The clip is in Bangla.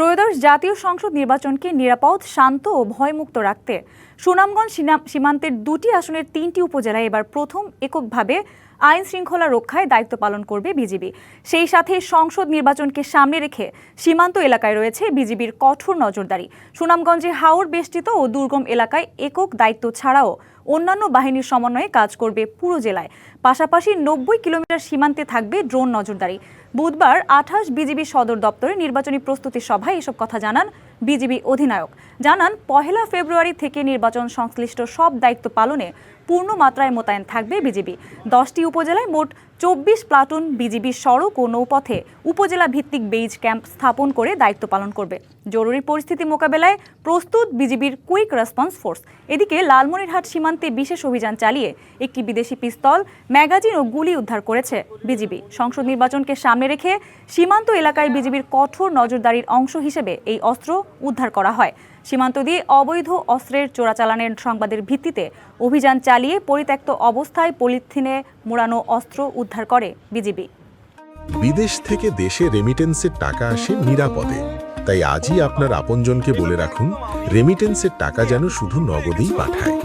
ত্রয়োদশ জাতীয় সংসদ নির্বাচনকে নিরাপদ, শান্ত ও ভয়মুক্ত রাখতে সুনামগঞ্জ সীমান্তের ২টি আসনের ৩টি উপজেলায় এবার প্রথম এককভাবে আইন শৃঙ্খলা রক্ষায় দায়িত্ব পালন করবে বিজিবি। সেই সাথে সংসদ নির্বাচনকে সামনে রেখে সীমান্ত এলাকায় রয়েছে বিজিবির কঠোর নজরদারি। সুনামগঞ্জে হাওর বেষ্টিত ও দুর্গম এলাকায় একক দায়িত্ব ছাড়াও অন্যান্য বাহিনীর সমন্বয়ে কাজ করবে পুরো জেলায়। পাশাপাশি ৯০ কিলোমিটার সীমান্তে থাকবে ড্রোন নজরদারি। বুধবার ২৮ বিজিবি সদর দপ্তরে নির্বাচনী প্রস্তুতি সভায় এসব কথা জানান বিজিবি অধিনায়ক। জানান, ১ ফেব্রুয়ারি থেকে নির্বাচন সংশ্লিষ্ট সব দায়িত্ব পালনে পূর্ণ মাত্রায় মোতায়েন থাকবে বিজিবি। ১০টি উপজেলায় মোট ২৪ প্লাটুন বিজিবি সড়ক ও নৌপথে উপজেলা ভিত্তিক বেইজ ক্যাম্প স্থাপন করে দায়িত্ব পালন করবে। জরুরি পরিস্থিতি মোকাবেলায় প্রস্তুত বিজিবির কুইক রেসপন্স ফোর্স। এদিকে লালমনিরহাট সীমান্তে বিশেষ অভিযান চালিয়ে একটি বিদেশি পিস্তল, ম্যাগাজিন ও গুলি উদ্ধার করেছে বিজিবি। সংসদ নির্বাচনকে সামনে রেখে সীমান্ত এলাকায় বিজিবির কঠোর নজরদারির অংশ হিসেবে এই অস্ত্র উদ্ধার করা হয়। সীমান্ত দিয়ে অবৈধ অস্ত্রের চোরাচালানের সংবাদের ভিত্তিতে অভিযান চালিয়ে পরিত্যক্ত অবস্থায় পলিথিনে মোড়ানো অস্ত্র উদ্ধার করে বিজিবি। বিদেশ থেকে দেশে রেমিটেন্সের টাকা আসে নিরাপদে। তাই আজই আপনার আপনজনকে বলে রাখুন, রেমিটেন্সের টাকা যেন শুধু নগদেই পাঠায়।